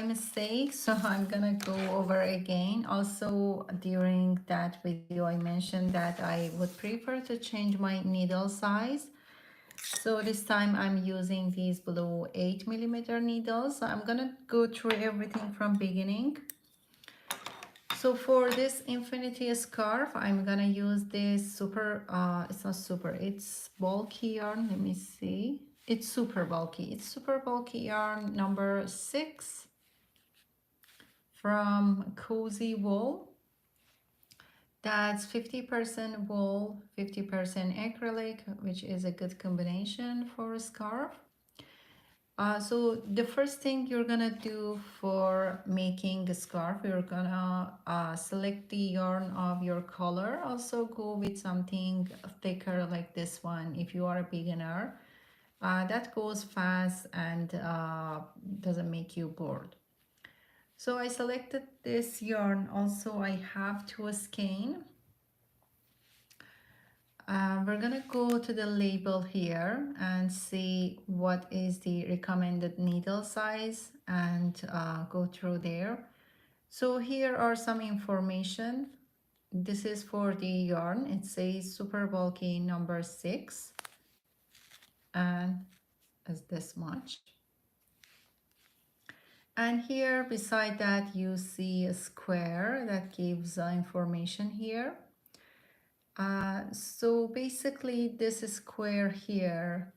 mistake, so I'm gonna go over again. Also, during that video, I mentioned that I would prefer to change my needle size. So this time I'm using these blue 8mm needles. So I'm gonna go through everything from beginning. So for this infinity scarf, I'm gonna use this super, it's not super, it's bulky yarn. Let me see. It's super bulky. It's super bulky yarn number 6 from Cozy Wool. That's 50% wool, 50% acrylic, which is a good combination for a scarf. So the first thing you're gonna do for making a scarf, you're gonna select the yarn of your color. Also go with something thicker like this one if you are a beginner. That goes fast and doesn't make you bored. So I selected this yarn. Also I have two skein. We're gonna go to the label here and see what is the recommended needle size and go through there. So here are some information. This is for the yarn. It says super bulky number 6 and is this much. And here beside that you see a square that gives information here. So basically this square here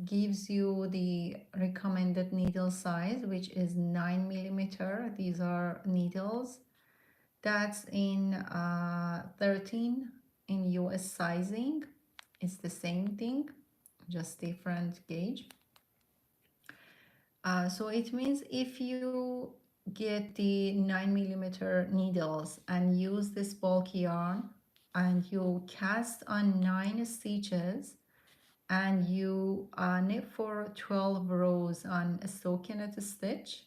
gives you the recommended needle size, which is 9mm. These are needles. That's in 13 in US sizing. It's the same thing, just different gauge. So it means if you get the 9mm needles and use this bulky yarn and you cast on 9 stitches and you knit for 12 rows on a stockinette stitch,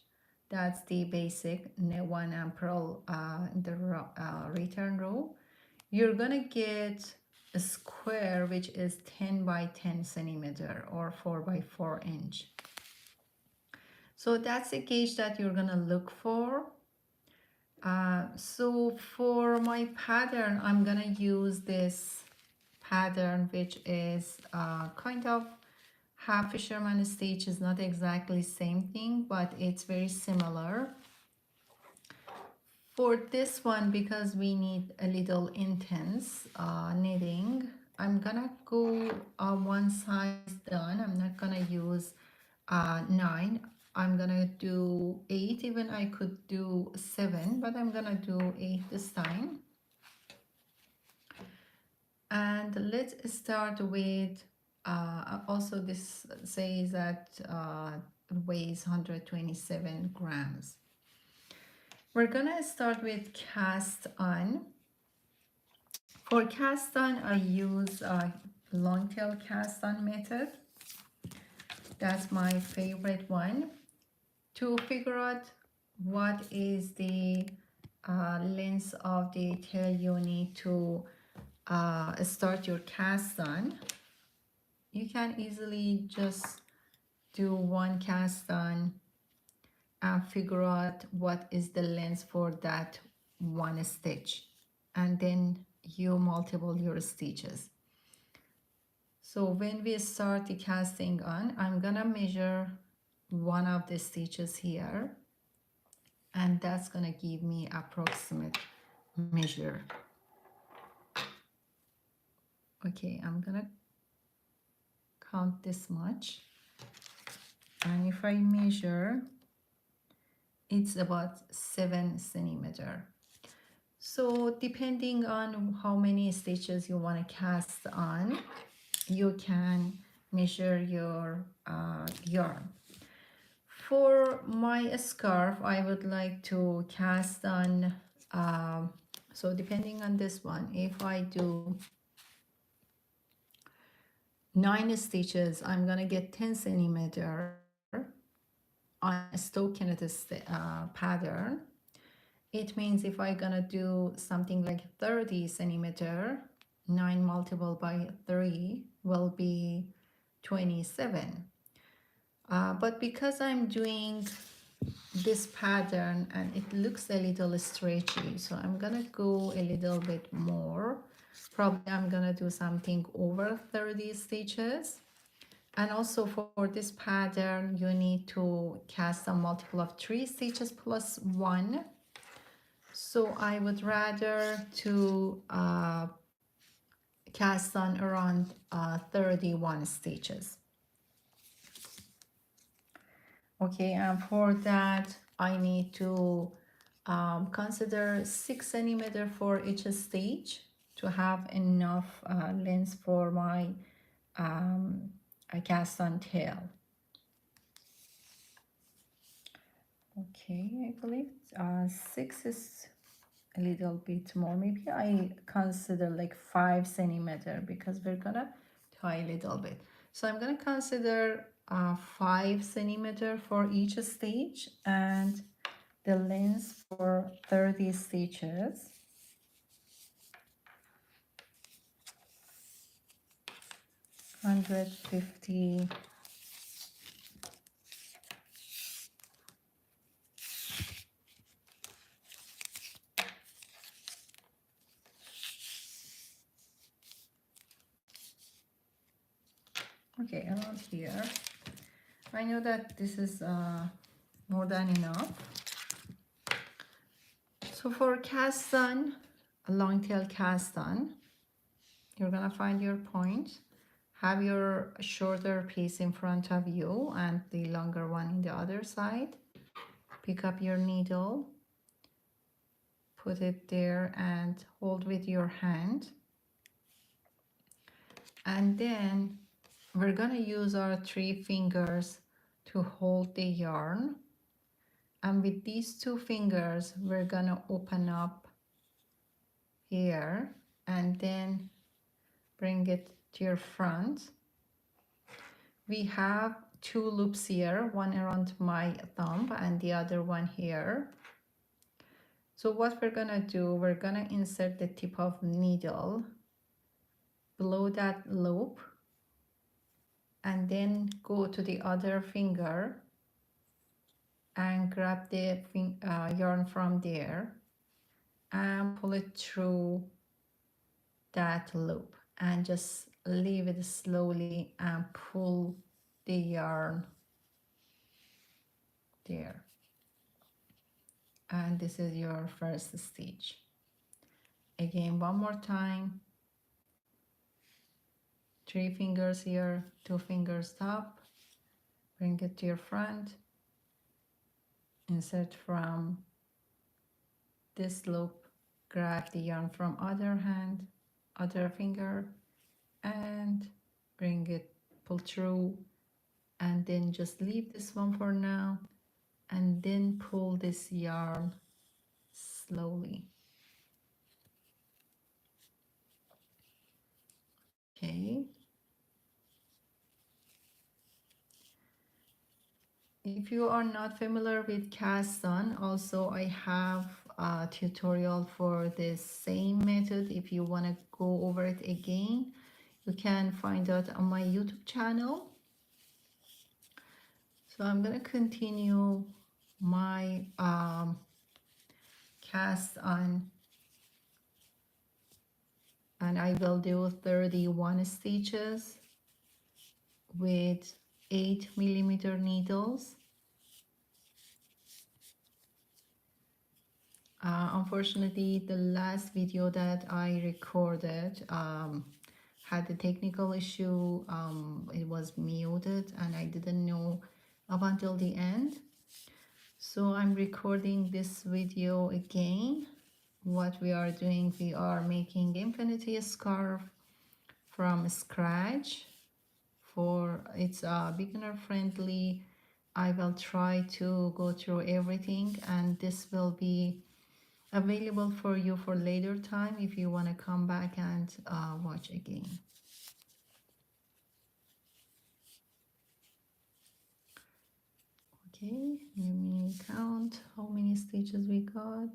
that's the basic knit 1 and purl the return row, you're gonna get a square which is 10 by 10 centimeter or 4 by 4 inch. So that's the gauge that you're gonna look for. So for my pattern, I'm gonna use this pattern, which is kind of half fisherman stitch. Is not exactly same thing, but it's very similar. For this one, because we need a little intense knitting, I'm gonna go one size done. I'm not gonna use 9. I'm gonna do 8. Even I could do 7, but I'm gonna do 8 this time. And let's start with also this says that weighs 127 grams. We're gonna start with cast on. For cast on, I use long tail cast on method. That's my favorite one. To figure out what is the length of the tail you need to start your cast on, you can easily just do one cast on and figure out what is the length for that one stitch, and then you multiply your stitches. So when we start the casting on, I'm gonna measure one of the stitches here, and that's gonna give me approximate measure. Okay, I'm gonna count this much, and if I measure, it's about 7 centimeter. So depending on how many stitches you want to cast on, you can measure your yarn. For my scarf, I would like to cast on, so depending on this one, if I do 9 stitches, I'm gonna get 10 centimeter on a stockinette pattern. It means if I'm gonna do something like 30 centimeter, 9 multiplied by 3 will be 27. But because I'm doing this pattern and it looks a little stretchy, so I'm gonna go a little bit more. Probably I'm gonna do something over 30 stitches. And also for this pattern you need to cast a multiple of 3 stitches plus 1. So I would rather to cast on around 31 stitches. Okay, and for that I need to consider 6 centimeter for each stage to have enough length for my cast on tail. Okay, I believe 6 is a little bit more. Maybe I consider like 5 centimeter because we're gonna tie a little bit. So I'm gonna consider 5 centimeter for each stage and the length for 30 stitches. $150. Okay, around here. I know that this is more than enough. So for cast on, a long tail cast on, you're gonna find your point. Have your shorter piece in front of you and the longer one in the other side. Pick up your needle, put it there and hold with your hand. And then we're gonna use our 3 fingers to hold the yarn. And with these 2 fingers, we're gonna open up here and then bring it to your front. We have 2 loops here, one around my thumb and the other one here. So what we're gonna do, we're gonna insert the tip of needle below that loop and then go to the other finger and grab the yarn from there and pull it through that loop and just leave it slowly and pull the yarn there. And this is your first stitch. Again, one more time. 3 fingers here, 2 fingers top, bring it to your front, insert from this loop, grab the yarn from other hand, other finger, and bring it, pull through, and then just leave this one for now, and then pull this yarn slowly. Okay. If you are not familiar with cast on, also I have a tutorial for this same method. If you want to go over it again, you can find out on my YouTube channel. So I'm going to continue my cast on, and I will do 31 stitches with 8mm needles. Unfortunately, the last video that I recorded had a technical issue. It was muted and I didn't know up until the end. So I'm recording this video again. What we are doing, we are making infinity scarf from scratch. It's beginner friendly. I will try to go through everything, and this will be available for you for later time if you want to come back and watch again. Okay, let me count how many stitches we got.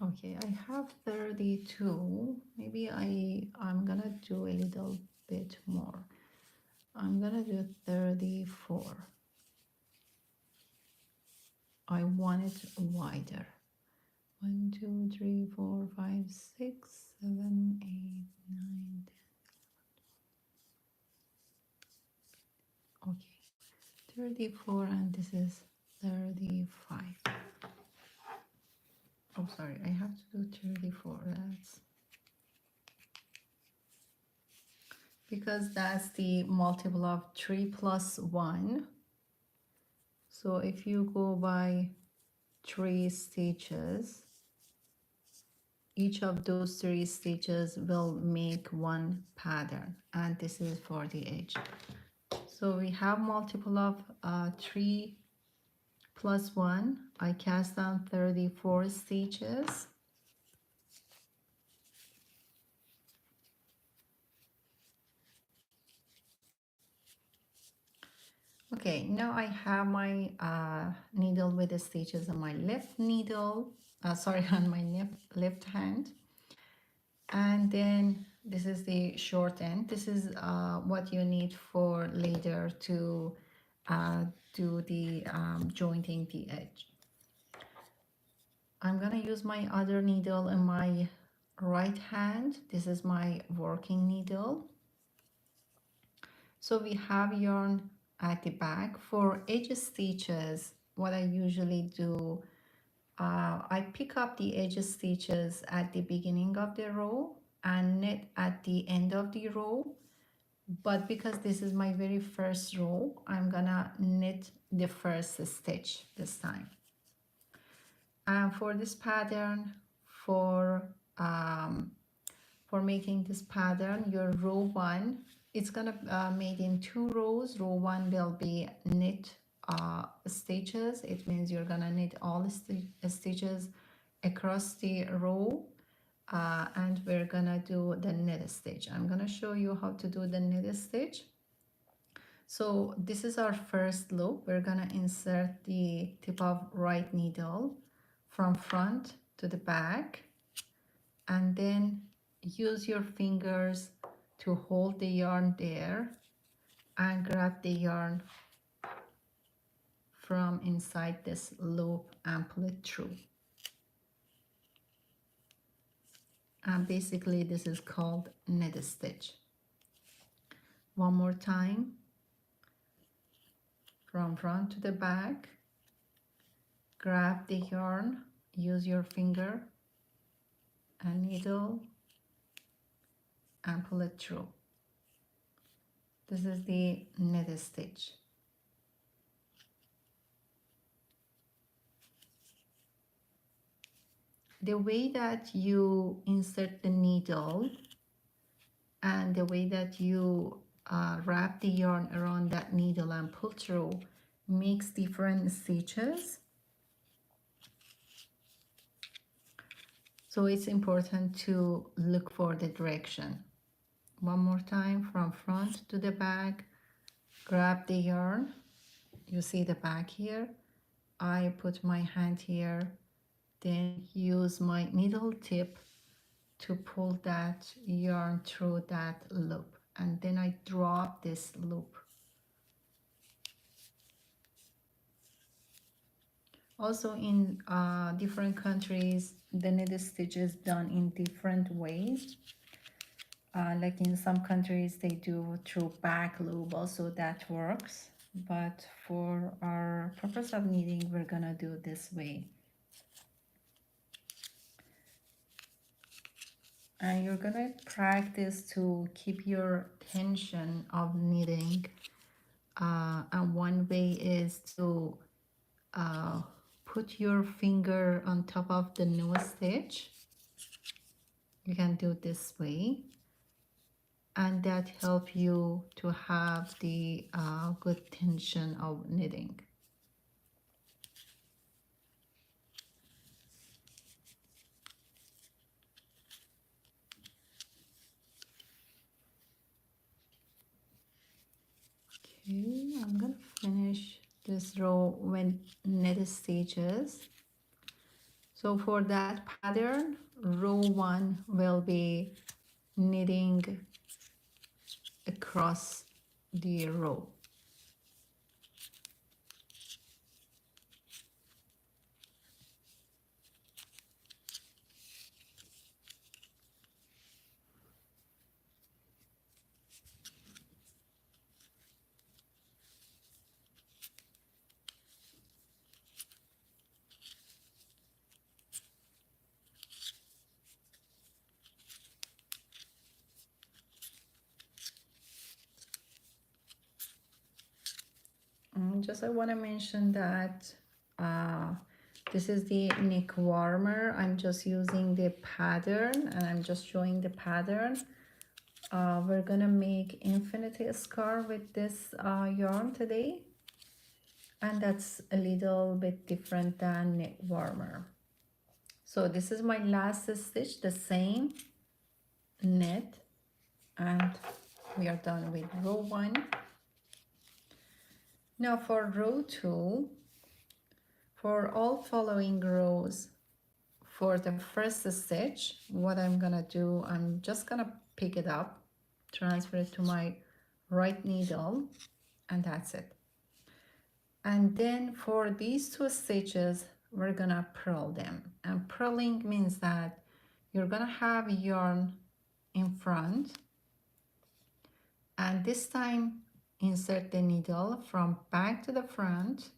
Okay, I have 32. Maybe I'm gonna do a little bit more. I'm gonna do 34. I want it wider. 1, 2, 3, 4, 5, 6, 7, 8, 9, 10. Okay, 34, and this is 35. Oh, sorry, I have to do 34. That's because that's the multiple of 3 plus 1. So if you go by 3 stitches, each of those 3 stitches will make one pattern, and this is for the edge. So we have multiple of 3 plus 1. I cast down 34 stitches. Okay, now I have my needle with the stitches on my left needle, sorry, on my left hand. And then this is the short end. This is what you need for later to do the jointing the edge. I'm gonna use my other needle in my right hand. This is my working needle. So we have yarn at the back. For edge stitches, what I usually do, I pick up the edge stitches at the beginning of the row and knit at the end of the row. But because this is my very first row, I'm gonna knit the first stitch this time. And for this pattern, for making this pattern, your row 1, it's gonna made in 2 rows. Row 1 will be knit stitches. It means you're gonna knit all the stitches across the row, and we're gonna do the knit stitch. I'm gonna show you how to do the knit stitch. So this is our first loop. We're gonna insert the tip of right needle from front to the back, and then use your fingers to hold the yarn there and grab the yarn from inside this loop and pull it through. And basically this is called knit stitch. One more time, from front to the back, grab the yarn, use your finger and needle and pull it through. This is the knit stitch. The way that you insert the needle and the way that you wrap the yarn around that needle and pull through makes different stitches. So it's important to look for the direction. One more time, from front to the back, grab the yarn. You see the back here. I put my hand here, then use my needle tip to pull that yarn through that loop, and then I drop this loop. Also in different countries, the knit stitch is done in different ways. Like in some countries they do through back loop, also that works, but for our purpose of knitting we're gonna do this way. And you're gonna practice to keep your tension of knitting, and one way is to put your finger on top of the new stitch. You can do it this way, and that help you to have the good tension of knitting. Okay, I'm gonna finish this row with knit stitches. So for that pattern, row 1 will be knitting across the row. Just I want to mention that uh, this is the neck warmer. I'm just using the pattern and I'm just showing the pattern. We're gonna make infinity scarf with this yarn today, and that's a little bit different than neck warmer. So this is my last stitch, the same knit, and we are done with row 1. Now for row 2, for all following rows, for the first stitch, what I'm gonna do, I'm just gonna pick it up, transfer it to my right needle, and that's it. And then for these 2 stitches, we're gonna purl them. And purling means that you're gonna have yarn in front, and this time insert the needle from back to the front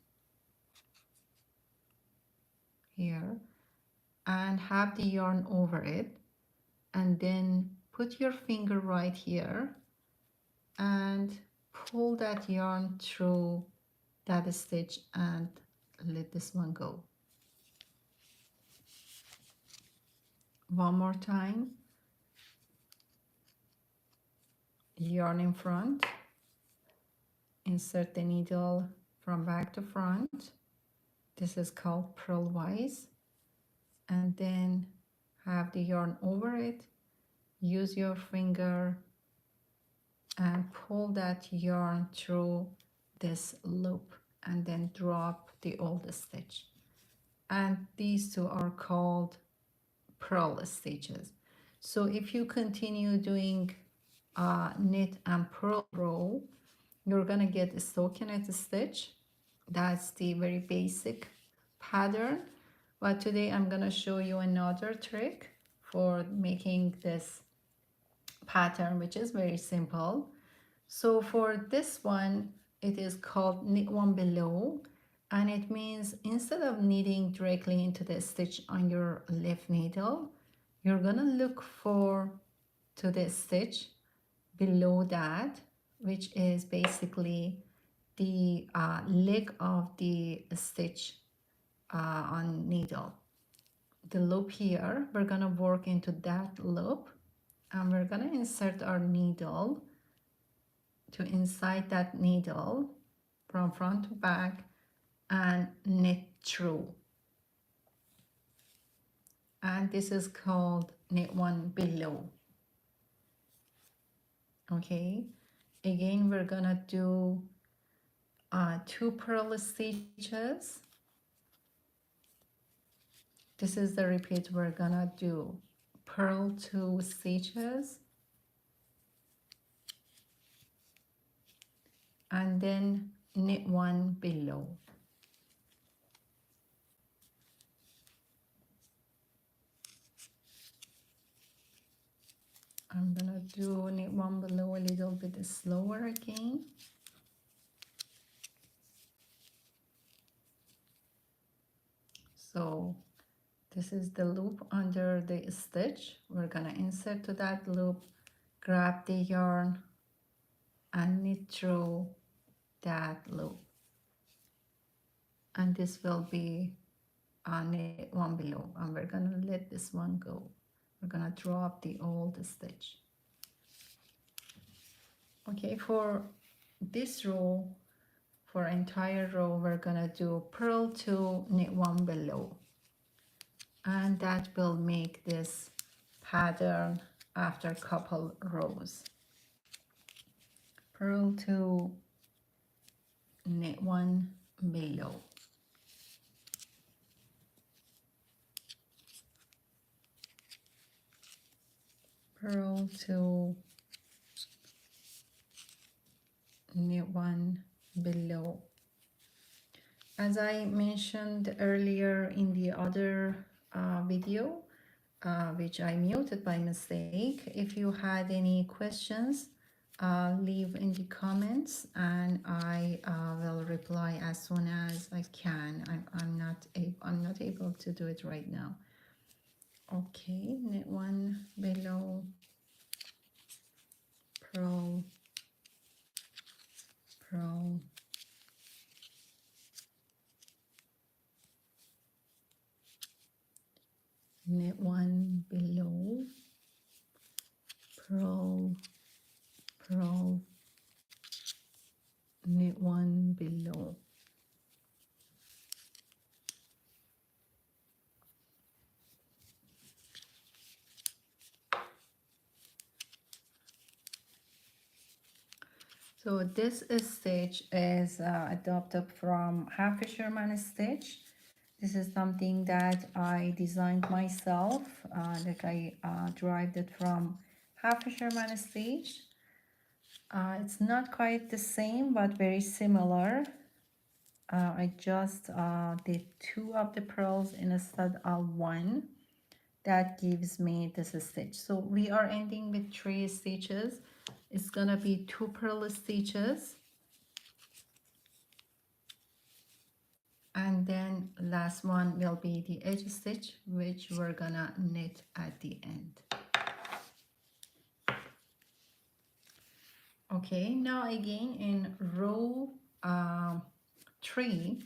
here and have the yarn over it, and then put your finger right here and pull that yarn through that stitch and let this one go. One more time. Yarn in front, insert the needle from back to front. This is called purlwise. And then have the yarn over it. Use your finger and pull that yarn through this loop and then drop the old stitch. And these 2 are called purl stitches. So if you continue doing knit and purl row, you're gonna get a stockinette stitch. That's the very basic pattern, but today I'm gonna show you another trick for making this pattern, which is very simple. So for this one, it is called knit one below, and it means instead of knitting directly into the stitch on your left needle, you're gonna look for to the stitch below that, which is basically the leg of the stitch on needle. The loop here, we're gonna work into that loop, and we're gonna insert our needle to inside that needle from front to back and knit through. And this is called knit one below. Okay, again we're gonna do 2 purl stitches. This is the repeat we're gonna do. Purl 2 stitches and then knit 1 below. I'm gonna do knit 1 below a little bit slower again. So this is the loop under the stitch. We're gonna insert to that loop, grab the yarn and knit through that loop. And this will be knit 1 below, and we're gonna let this one go. We're gonna drop the old stitch. Okay, for this row, for entire row, we're gonna do purl 2, knit 1 below, and that will make this pattern after a couple rows. Purl 2, knit 1 below. purl 2, knit 1 below. As I mentioned earlier in the other video, which I muted by mistake, if you had any questions, leave in the comments and I will reply as soon as I can. I'm not able to do it right now. Okay, knit 1 below, purl, purl, knit 1 below, purl, purl, knit 1 below. So this stitch is adopted from half fisherman stitch. This is something that I designed myself, like I derived it from half fisherman stitch. It's not quite the same, but very similar. I just did 2 of the pearls instead of 1. That gives me this stitch. So we are ending with 3 stitches. It's gonna be 2 purl stitches, and then last one will be the edge stitch, which we're gonna knit at the end. Okay, now again in row 3,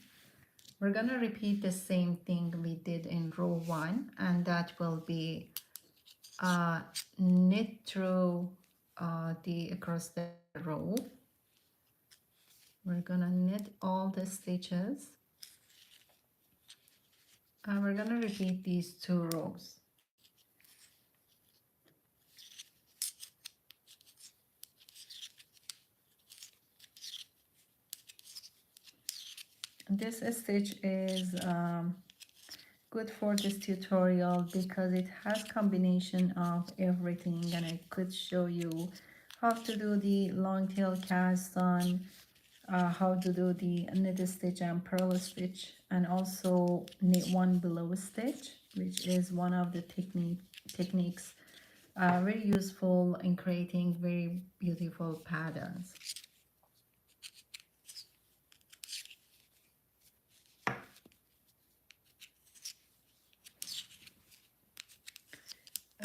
we're gonna repeat the same thing we did in row 1, and that will be knit through the across the row. We're gonna knit all the stitches, and we're gonna repeat these 2 rows. This stitch is good for this tutorial because it has combination of everything, and I could show you how to do the long tail cast on, how to do the knit stitch and purl stitch, and also knit 1 below stitch, which is one of the techniques very useful in creating very beautiful patterns.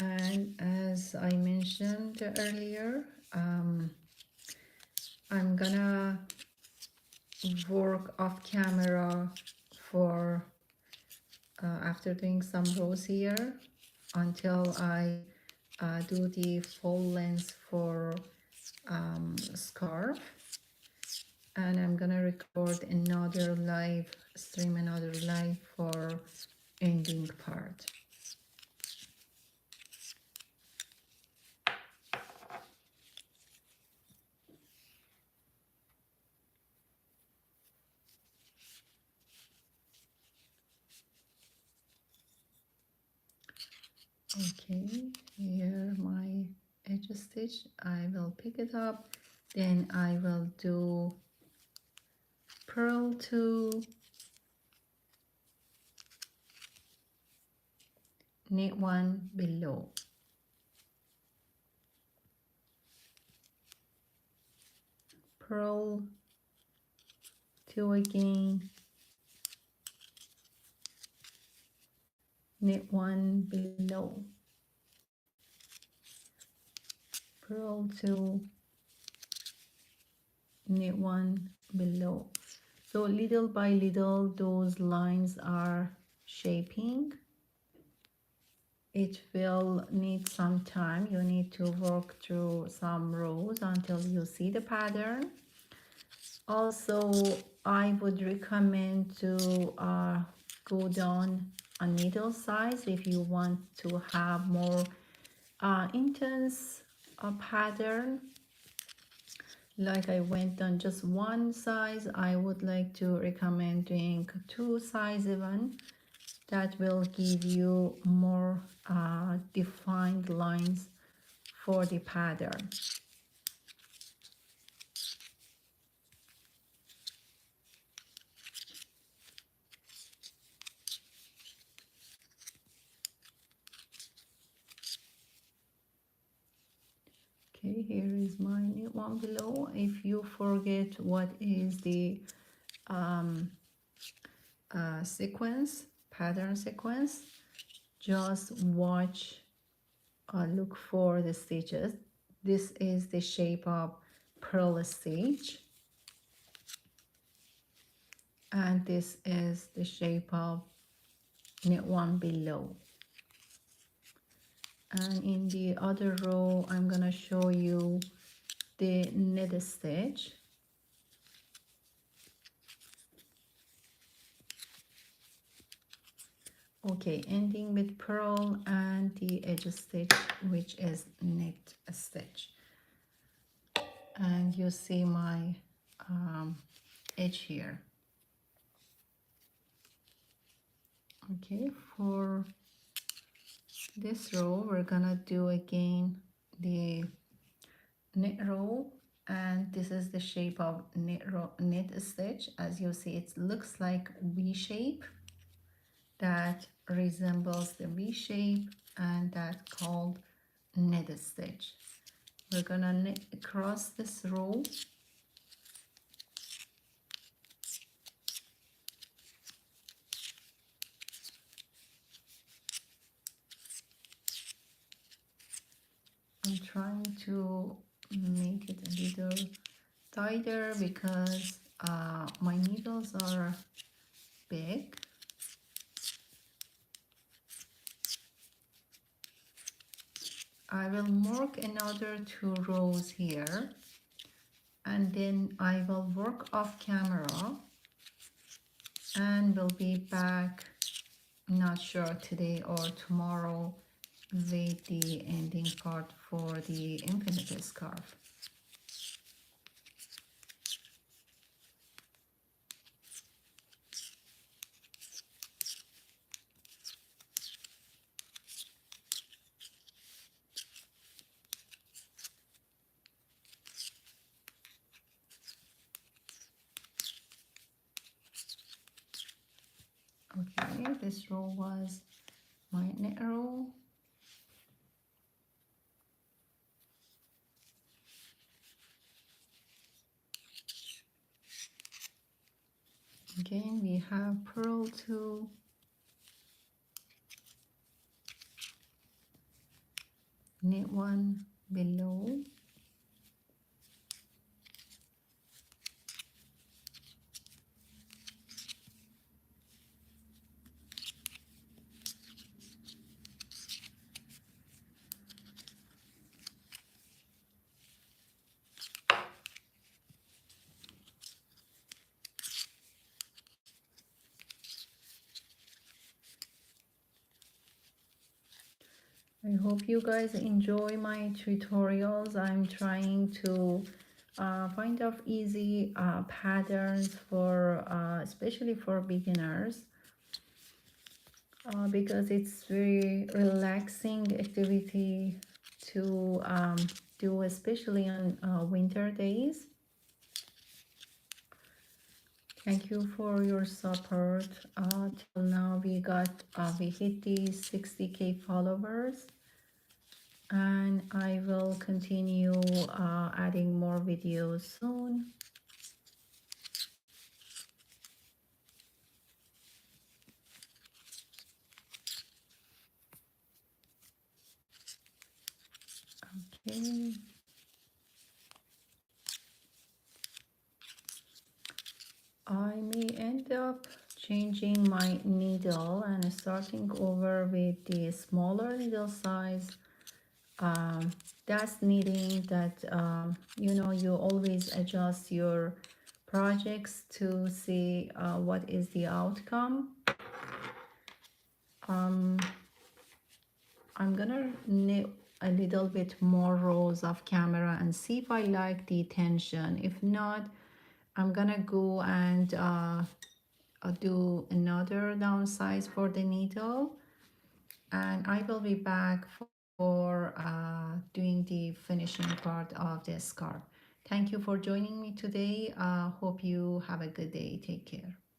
And as I mentioned earlier, I'm gonna work off camera for after doing some rows here until I do the full length for scarf, and I'm gonna record another live stream, another live for ending part. Okay, here my edge stitch, I will pick it up, then I will do purl 2, knit 1 below, purl 2 again, knit 1 below, purl 2, knit 1 below. So little by little those lines are shaping. It will need some time. You need to work through some rows until you see the pattern. Also, I would recommend to go down a needle size if you want to have more intense pattern. Like I went on just 1 size, I would like to recommend doing 2 size even. That will give you more defined lines for the pattern. Okay, here is my knit one below. If you forget what is the sequence, pattern sequence, just watch, look for the stitches. This is the shape of purl stitch, and this is the shape of knit one below. And in the other row, I'm gonna show you the knit stitch. Okay, ending with purl and the edge stitch, which is knit stitch. And you see my edge here. Okay, for this row, we're gonna do again the knit row, and this is the shape of knit row, knit stitch. As you see, it looks like V shape, that resembles the V shape, and that called knit stitch. We're gonna knit across this row. I'm trying to make it a little tighter because my needles are big. I will mark another 2 rows here, and then I will work off camera and will be back, not sure today or tomorrow, with the ending part for the infinite scarf. Okay, this row was my knit row. Again, we have purl 2, knit 1 below, I hope you guys enjoy my tutorials. I'm trying to find out easy patterns for especially for beginners, because it's very relaxing activity to do, especially on winter days. Thank you for your support. Till now we hit the 60K followers, and I will continue adding more videos soon. Okay. I may end up changing my needle and starting over with the smaller needle size. That's knitting that you know, you always adjust your projects to see what is the outcome. I'm gonna knit a little bit more rows of camera and see if I like the tension. If not, I'm gonna go and do another downsize for the needle, and I will be back for doing the finishing part of the scarf. Thank you for joining me today. Hope you have a good day. Take care.